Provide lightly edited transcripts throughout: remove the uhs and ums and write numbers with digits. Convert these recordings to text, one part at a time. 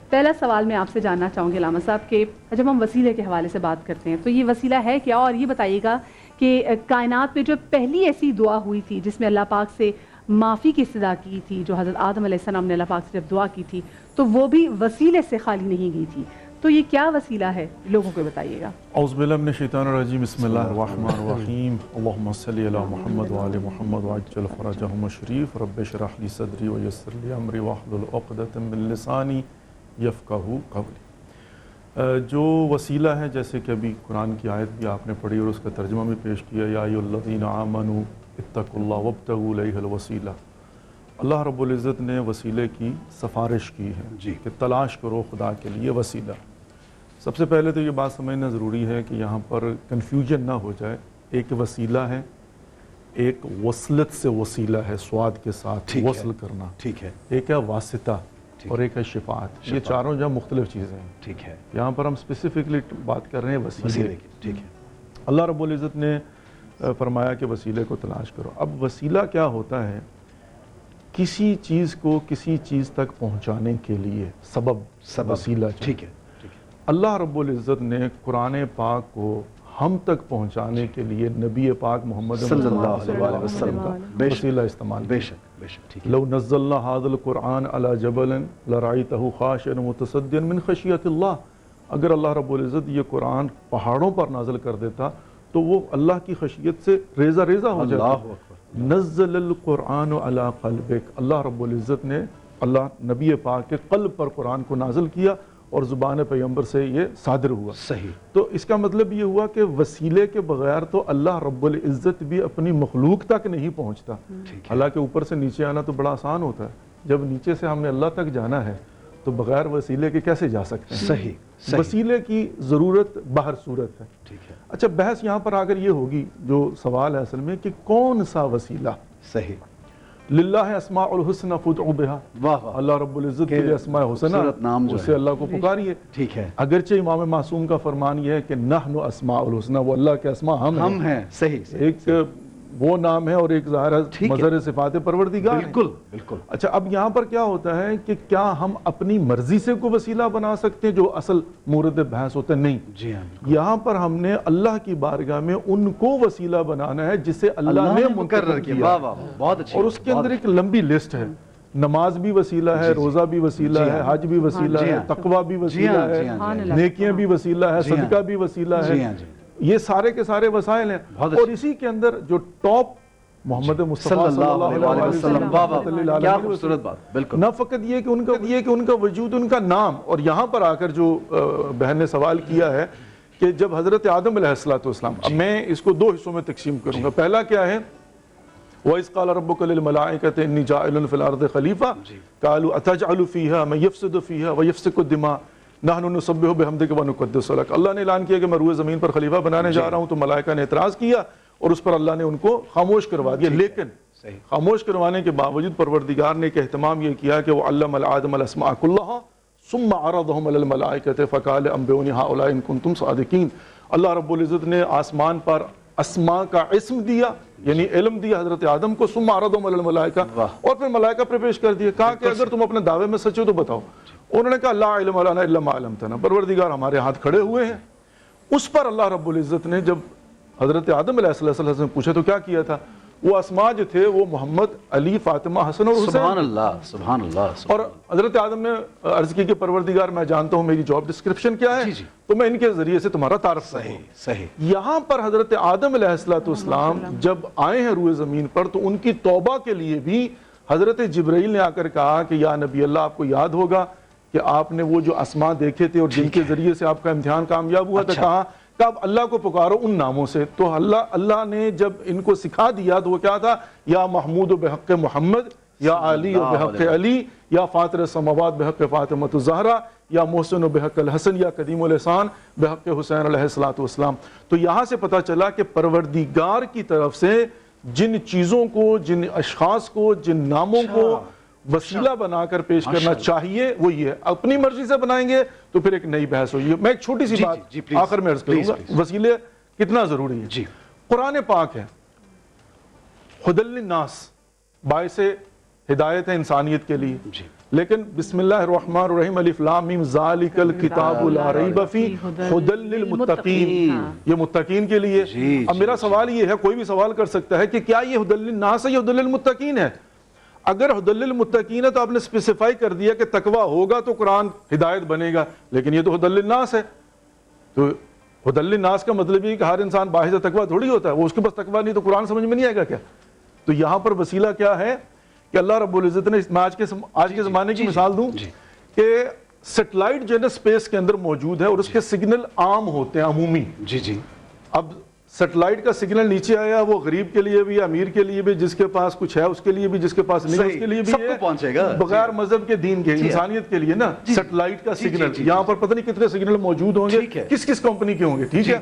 پہلا سوال میں آپ سے جاننا چاہوں گی علامہ صاحب کہ جب ہم وسیلے کے حوالے سے بات کرتے ہیں تو یہ وسیلہ ہے کیا، اور یہ بتائیے گا کہ کائنات میں جو پہلی ایسی دعا ہوئی تھی جس میں اللہ پاک سے معافی کی استدعا کی تھی، جو حضرت آدم علیہ السلام نے اللہ پاک سے جب دعا کی تھی تو وہ بھی وسیلے سے خالی نہیں گئی تھی، تو یہ کیا وسیلہ ہے لوگوں کو بتائیے گا۔ اعوذ باللہ من الشیطان الرجیم، بسم اللہ الرحمن الرحیم، اللہم صلی علی محمد وآل محمد وعجل فرجہم الشریف، رب اشرح لی صدری ویسر لی امری واحلل عقدۃ من لسانی یفقہوا قولی۔ جو وسیلہ ہے، جیسے کہ ابھی قرآن کی آیت بھی آپ نے پڑھی اور اس کا ترجمہ بھی پیش کیا، یا ایھا الذین آمنوا اتقوا اللہ وابتغوا الیہ الوسیلہ، اللہ رب العزت نے وسیلے کی سفارش کی ہے کہ تلاش کرو خدا کے لیے وسیلہ۔ سب سے پہلے تو یہ بات سمجھنا ضروری ہے کہ یہاں پر کنفیوژن نہ ہو جائے، ایک وسیلہ ہے، ایک وصلت سے وسیلہ ہے، سواد کے ساتھ وصل کرنا، ٹھیک ہے، ایک ہے واسطہ اور ایک ہے شفاعت، یہ چاروں جو مختلف چیزیں ہیں، ٹھیک ہے۔ یہاں پر ہم اسپیسیفکلی بات کر رہے ہیں وسیلے کی، ٹھیک ہے۔ اللہ رب العزت نے فرمایا کہ وسیلے کو تلاش کرو۔ اب وسیلہ کیا ہوتا ہے؟ کسی چیز کو کسی چیز تک پہنچانے کے لیے سبب وسیلہ، ٹھیک ہے۔ اللہ رب العزت نے قرآن پاک کو ہم تک پہنچانے کے لیے نبی پاک محمد صلی اللہ علیہ وسلم کا وسیلہ استعمال کیا۔ بے شک، لو نزلنا ھذا القرآن علی جبل لرأیتہ خاشعا متصدعا من خشیۃ اللہ، اگر اللہ رب العزت یہ قرآن پہاڑوں پر نازل کر دیتا تو وہ اللہ کی خشیت سے ریزہ ریزہ ہو جاتا۔ نزل القرآن علی قلبک، اللہ رب العزت نے نبی پاک کے قلب پر قرآن کو نازل کیا اور زبان پیغمبر سے یہ صادر ہوا۔ صحیح۔ تو اس کا مطلب یہ ہوا کہ وسیلے کے بغیر تو اللہ رب العزت بھی اپنی مخلوق تک نہیں پہنچتا۔ حالانکہ اوپر سے نیچے آنا تو بڑا آسان ہوتا ہے، جب نیچے سے ہم نے اللہ تک جانا ہے تو بغیر وسیلے کے کیسے جا سکتے ہیں؟ صحیح۔ وسیلے کی ضرورت باہر صورت ہے، ٹھیک ہے۔ اچھا، بحث یہاں پر اگر یہ ہوگی، جو سوال ہے اصل میں، کہ کون سا وسیلہ؟ صحیح۔ للہ اسماء الحسنى فادعوا بها، اللہ رب العزت کے لیے اسماء حسنہ، اس سے اللہ کو پکاریے، ٹھیک ہے۔ اگرچہ امام معصوم کا فرمان یہ ہے کہ نحن اسماء الحسنى، وہ اللہ کے اسماء ہم ہیں، صحیح، ایک وہ نام ہے اور ایک ظاہر مظہر صفات پروردگار، بالکل۔ اچھا، اب یہاں پر کیا ہوتا ہے کہ کیا ہم اپنی مرضی سے کوئی وسیلہ بنا سکتے ہیں، جو اصل مورد بحث ہوتا ہے؟ نہیں، جی ہاں۔ یہاں پر ہم نے اللہ کی بارگاہ میں ان کو وسیلہ بنانا ہے جسے اللہ نے مقرر کیا، بہت اچھا، اور اس کے اندر ایک لمبی لسٹ ہے۔ نماز بھی وسیلہ ہے، روزہ بھی وسیلہ ہے، حج بھی وسیلہ ہے، تقوی بھی وسیلہ ہے، نیکیاں بھی وسیلہ ہے، صدقہ بھی وسیلہ ہے، یہ سارے کے سارے وسائل ہیں۔ اور اسی کے اندر جو ٹاپ محمد مصطفیٰ صلی اللہ علیہ وسلم، کیا خوبصورت بات، بالکل۔ نہ فقط یہ کہ ان کا وجود، ان کا نام، اور یہاں پر آ کر جو بہن نے سوال کیا ہے کہ جب حضرت آدم علیہ السلام، اب میں اس کو دو حصوں میں تقسیم کروں گا۔ پہلا کیا ہے؟ وَإِذْ قَالَ رَبُّكَ لِلْمَلَائِكَةِ إِنِّي جَاعِلٌ فِي الْأَرْضِ خَلِيفَةً قَالُوا أَتَجْعَلُ فِيهَا مَن يُفْسِدُ فِيهَا وَيَسْفِكُ الدِّمَاءَ نحن نسبح بحمدک ونقدس لک، اللہ نے اعلان کیا کہ میں روئے زمین پر خلیفہ بنانے جا رہا ہوں، تو ملائکہ نے اعتراض کیا اور اس پر اللہ نے ان کو خاموش کروا دیا، لیکن خاموش کروانے کے باوجود پروردگار نے ایک اہتمام یہ کیا کہ وَعَلَّمَ آدَمَ الْأَسْمَاءَ كُلَّهَا ثُمَّ عَرَضَهُمْ عَلَى الْمَلَائِكَةِ فَقَالَ أَنبِئُونِي هَؤُلَاءِ إِن كُنتُمْ صَادِقِينَ۔ اللہ رب العزت نے آسمان پر اسماء کا اسم دیا، یعنی علم دیا حضرت آدم کو، ثم عرضهم علی الملائکہ، اور پھر ملائکہ پر پیش کر دیا، کہا کہ اگر تم اپنے دعوے میں سچے ہو تو بتاؤ۔ انہوں نے کہا لا علم لنا الا ما علمتنا، پروردگار ہمارے ہاتھ کھڑے ہوئے ہیں۔ اس پر اللہ رب العزت نے جب حضرت آدم علیہ السلام سے پوچھا تو کیا کیا تھا؟ وہ اسماء جو تھے وہ محمد، علی، فاطمہ، حسن اور حسین، سبحان اللہ، سبحان اللہ۔ اور حضرت آدم نے عرض کی کہ پروردگار میں جانتا ہوں میری جاب ڈسکرپشن کیا ہے، تو میں ان کے ذریعے سے تمہارا تعارف کروں۔ صحیح۔ یہاں پر حضرت آدم علیہ السلام جب آئے ہیں روئے زمین پر تو ان کی توبہ کے لیے بھی حضرت جبرائیل نے آ کر کہا کہ یا نبی اللہ، آپ کو یاد ہوگا کہ آپ نے وہ جو اسماء دیکھے تھے اور جن کے ذریعے سے آپ کا امتحان کامیاب ہوا تھا، کہا کہ آپ اللہ کو پکارو ان ناموں سے۔ تو اللہ نے جب ان کو سکھا دیا تو وہ کیا تھا؟ یا محمود بحق محمد، یا علی بحق علی، یا فاطر السماوات بحق فاطمۃ الزہرا، یا محسن بحق الحسن، یا قدیم الاحسان بحق حسین علیہ السلام۔ تو یہاں سے پتہ چلا کہ پروردگار کی طرف سے جن چیزوں کو، جن اشخاص کو، جن ناموں کو وسیلہ بنا کر پیش کرنا چاہیے وہ یہ ہے۔ اپنی مرضی سے بنائیں گے تو پھر ایک نئی بحث ہوگی۔ میں ایک چھوٹی سی بات آخر میں عرض کروں گا، وسیلے کتنا ضروری ہے۔ قرآن پاک ہے ہدی للناس، باعث ہدایت ہے انسانیت کے لیے، لیکن بسم اللہ الرحمن الرحیم الف لام میم ذالک الکتاب لا ریب فیہ ھدی للمتقین، یہ متقین کے لیے۔ اب میرا سوال یہ ہے، کوئی بھی سوال کر سکتا ہے کہ کیا یہ ھدی للناس ہے یا ھدی للمتقین ہے؟ اگر ھدی للمتقین ہے تو آپ نے اسپیسیفائی کر دیا کہ تقوی ہوگا تو قرآن ہدایت بنے گا، لیکن یہ تو ھدی للناس ہے۔ تو ھدی للناس کا مطلب یہ کہ ہر انسان باعث تقوی تھوڑی ہوتا ہے، وہ اس کے پاس تقوی نہیں تو قرآن سمجھ میں نہیں آئے گا کیا؟ تو یہاں پر وسیلہ کیا ہے کہ اللہ رب العزت نے، میں آج کے زمانے کی مثال دوں کہ سیٹلائٹ جو ہے نا اسپیس کے اندر موجود ہے اور اس کے سگنل عام ہوتے ہیں، عمومی۔ اب سیٹلائٹ کا سگنل نیچے آیا، وہ غریب کے لیے بھی، امیر کے لیے بھی، جس کے پاس کچھ ہے اس کے لیے بھی، جس کے پاس نہیں اس کے لیے بھی ہے، بغیر مذہب کے، دین کے، انسانیت کے لیے نا سیٹلائٹ کا سگنل۔ یہاں پر پتہ نہیں کتنے سگنل موجود ہوں گے، کس کس کمپنی کے ہوں گے، ٹھیک ہے؟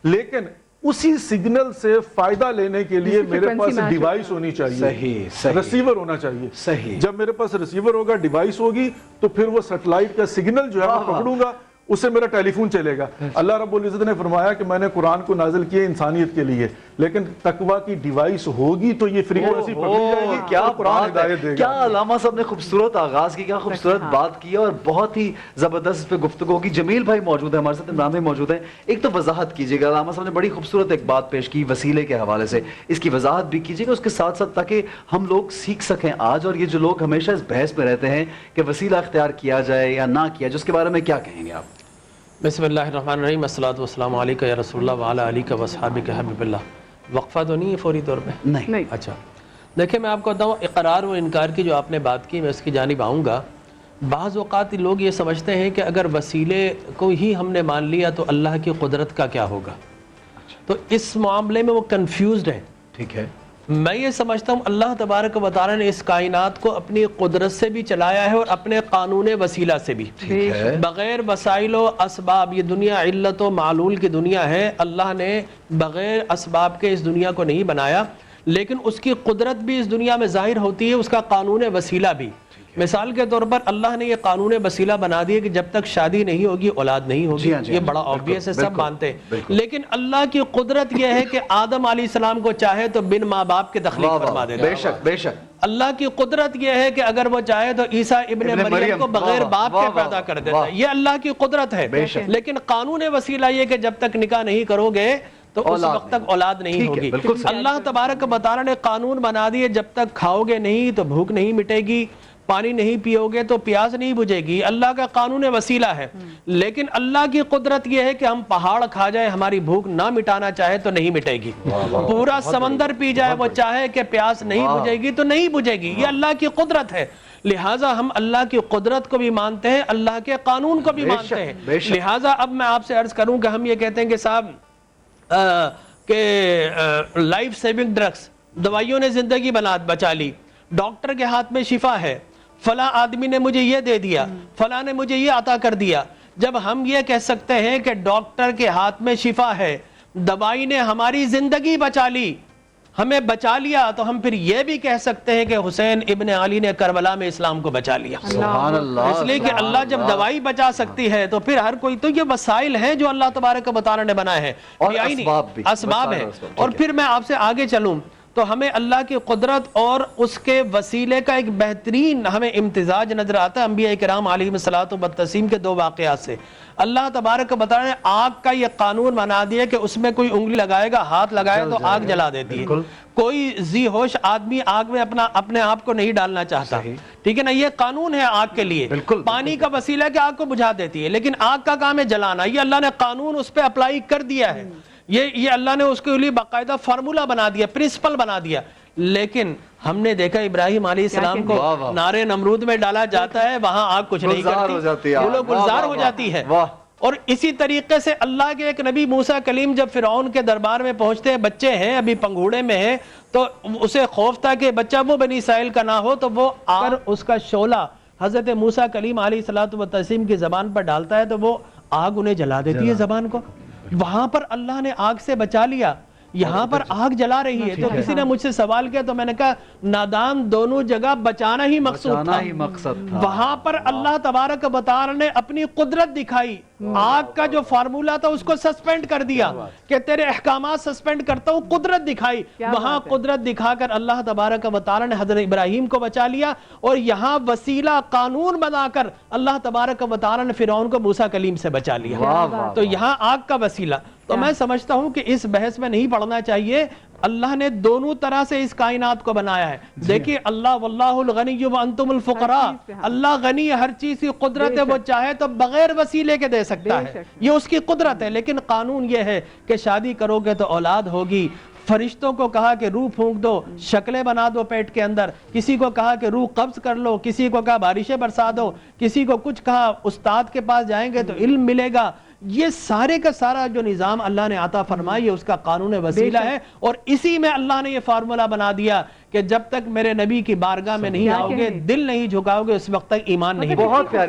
لیکن اسی سگنل سے فائدہ لینے کے لیے میرے پاس ڈیوائس ہونی چاہیے، ریسیور ہونا چاہیے۔ جب میرے پاس ریسیور ہوگا، ڈیوائس ہوگی، تو پھر وہ سیٹلائٹ کا سگنل جو ہے میں پکڑوں گا، اس سے میرا ٹیلی فون چلے گا۔ اللہ رب العزت نے فرمایا کہ میں نے قرآن کو نازل کیا انسانیت کے لیے، لیکن تقوی کی ڈیوائس ہوگی تو یہ فریکوینسی پکڑی جائے گی، کیا قرآن ہدایت دے گا۔ کیا علامہ صاحب نے خوبصورت آغاز کی، کیا خوبصورت بات کی، اور بہت ہی زبردست اس پہ گفتگو ہوگی۔ جمیل بھائی موجود ہیں ہمارے ساتھ، عمران بھائی موجود ہیں۔ ایک تو وضاحت کیجیے گا، علامہ صاحب نے بڑی خوبصورت ایک بات پیش کی وسیلے کے حوالے سے، اس کی وضاحت بھی کیجیے گا اس کے ساتھ ساتھ، تاکہ ہم لوگ سیکھ سکیں آج، اور یہ جو لوگ ہمیشہ اس بحث میں رہتے ہیں کہ وسیلہ اختیار کیا جائے یا نہ کیا جائے، اس کے بارے میں کیا کہیں گے آپ؟ بسم اللہ الرحمن الرحیم، الصلاۃ والسلام علیکہ یا رسول اللہ وعلی آلہ وصحبہ حبیب اللہ۔ وقفہ تو نہیں ہے فوری طور پہ؟ نہیں۔ اچھا دیکھیں، میں آپ کو بتاؤں، اقرار و انکار کی جو آپ نے بات کی، میں اس کی جانب آؤں گا۔ بعض اوقات لوگ یہ سمجھتے ہیں کہ اگر وسیلے کو ہی ہم نے مان لیا تو اللہ کی قدرت کا کیا ہوگا، تو اس معاملے میں وہ کنفیوزڈ ہیں۔ ٹھیک ہے، میں یہ سمجھتا ہوں اللہ تبارک و تعالی نے اس کائنات کو اپنی قدرت سے بھی چلایا ہے اور اپنے قانون وسیلہ سے بھی۔ بغیر وسائل و اسباب، یہ دنیا علت و معلول کی دنیا ہے، اللہ نے بغیر اسباب کے اس دنیا کو نہیں بنایا، لیکن اس کی قدرت بھی اس دنیا میں ظاہر ہوتی ہے، اس کا قانون وسیلہ بھی۔ مثال کے طور پر اللہ نے یہ قانون وسیلہ بنا دیا کہ جب تک شادی نہیں ہوگی اولاد نہیں ہوگی، یہ بڑا آبویس ہے، سب مانتے ہیں، لیکن اللہ کی قدرت یہ ہے کہ آدم علیہ السلام کو چاہے تو بن ماں باپ کے تخلیق فرما دے گا۔ بے شک بے شک۔ اللہ کی قدرت یہ ہے کہ اگر وہ چاہے تو عیسیٰ ابن مریم کو بغیر باپ کے پیدا کر دیتا ہے، یہ اللہ کی قدرت ہے۔ لیکن قانون وسیلہ یہ کہ جب تک نکاح نہیں کرو گے تو اس وقت تک اولاد نہیں ہوگی۔ اللہ تبارک و تعالی نے قانون بنا دیے، جب تک کھاؤ گے نہیں تو بھوک نہیں مٹے گی، پانی نہیں پیو گے تو پیاس نہیں بجھے گی، اللہ کا قانون وسیلہ ہے۔ لیکن اللہ کی قدرت یہ ہے کہ ہم پہاڑ کھا جائے، ہماری بھوک نہ مٹانا چاہے تو نہیں مٹے گی، پورا سمندر پی جائے، وہ چاہے کہ پیاس نہیں بجھے گی تو نہیں بجھے گی، یہ اللہ کی قدرت ہے۔ لہٰذا ہم اللہ کی قدرت کو بھی مانتے ہیں، اللہ کے قانون کو بھی مانتے ہیں۔ لہٰذا اب میں آپ سے عرض کروں کہ ہم یہ کہتے ہیں کہ صاحب کہ لائف سیونگ ڈرگس، دوائیوں نے زندگی بچا لی، ڈاکٹر کے ہاتھ میں شفا ہے، فلاں آدمی نے مجھے یہ دے دیا، فلاں نے مجھے یہ عطا کر دیا۔ جب ہم یہ کہہ سکتے ہیں کہ ڈاکٹر کے ہاتھ میں شفا ہے، دوائی نے ہماری زندگی بچا لی، ہمیں بچا لیا، تو ہم پھر یہ بھی کہہ سکتے ہیں کہ حسین ابن علی نے کربلا میں اسلام کو بچا لیا۔ سبحان اللہ۔ اس لیے کہ اللہ جب دوائی بچا سکتی ہے تو پھر ہر کوئی، تو یہ وسائل ہیں جو اللہ تبارک و تعالی نے بنائے ہیں، اور اسباب ہیں۔ اور پھر میں آپ سے آگے چلوں تو ہمیں اللہ کی قدرت اور اس کے وسیلے کا ایک بہترین ہمیں امتزاج نظر آتا ہے انبیاء کرام علیہم الصلوۃ والتسلیم کے دو واقعات سے۔ اللہ تبارک و تعالی نے آگ کا یہ قانون بنا دیا کہ اس میں کوئی انگلی لگائے گا، ہاتھ لگائے تو آگ جلا دیتی ہے۔ کوئی ذی ہوش آدمی آگ میں اپنے آپ کو نہیں ڈالنا چاہتا، ٹھیک ہے نا، یہ قانون ہے آگ کے لیے۔ پانی کا وسیلہ ہے کہ آگ کو بجھا دیتی ہے، لیکن آگ کا کام ہے جلانا، یہ اللہ نے قانون اس پہ اپلائی کر دیا ہے، یہ اللہ نے اس کے لیے باقاعدہ فارمولا بنا دیا، پرنسپل بنا دیا۔ لیکن ہم نے دیکھا ابراہیم علیہ السلام کو نارے نمرود میں ڈالا جاتا ہے، وہاں آگ کچھ نہیں کرتی، وہ گلزار ہو جاتی ہے۔ اور اسی طریقے سے اللہ کے ایک نبی موسیٰ کلیم جب فرعون کے دربار میں پہنچتے ہیں، بچے ہیں، ابھی پنگھوڑے میں ہیں، تو اسے خوف تھا کہ بچہ وہ بنی اسرائیل کا نہ ہو، تو وہ آگ اس کا شعلہ حضرت موسیٰ کلیم علیہ الصلوۃ والتسلیم کی زبان پر ڈالتا ہے تو وہ آگ انہیں جلا دیتی ہے زبان کو۔ وہاں پر اللہ نے آگ سے بچا لیا، یہاں پر آگ جلا رہی ہے۔ تو کسی نے مجھ سے سوال کیا تو میں نے کہا نادان دونوں جگہ بچانا ہی مقصود تھا، وہاں پر اللہ تبارک و تعالی نے اپنی قدرت دکھائی آگ کا جو فارمولا تھا اس کو سسپینڈ کر دیا کہ تیرے احکامات سسپینڈ کرتا ہوں، قدرت دکھائی، وہاں قدرت دکھا کر اللہ تبارک و تعالی نے حضرت ابراہیم کو بچا لیا، اور یہاں وسیلہ قانون بنا کر اللہ تبارک و تعالی نے فرعون کو موسیٰ کلیم سے بچا لیا۔ تو یہاں آگ کا وسیلہ، تو میں سمجھتا ہوں کہ اس بحث میں نہیں پڑھنا چاہیے۔ اللہ نے دونوں طرح سے اس کائنات کو بنایا ہے۔ دیکھیے اللہ واللہ الغنی وانتم الفقراء، اللہ غنی ہے، ہر چیز کی قدرت ہے، وہ چاہے تو بغیر وسیلے کے دے سکتا ہے، یہ اس کی قدرت ہے، لیکن قانون یہ ہے کہ شادی کرو گے تو اولاد ہوگی۔ فرشتوں کو کہا کہ روح پھونک دو، شکلیں بنا دو پیٹ کے اندر، کسی کو کہا کہ روح قبض کر لو، کسی کو کہا بارشیں برسا دو، کسی کو کچھ کہا استاد کے پاس جائیں گے تو علم ملے گا۔ یہ سارے کا سارا جو نظام اللہ نے عطا فرمائی ہے اس کا قانون وسیلہ ہے، اور اسی میں اللہ نے یہ فارمولا بنا دیا کہ جب تک میرے نبی کی بارگاہ میں نہیں آؤ گے، دل نہیں جھکاؤ گے، اس وقت تک ایمان نہیں۔ بہت پیاری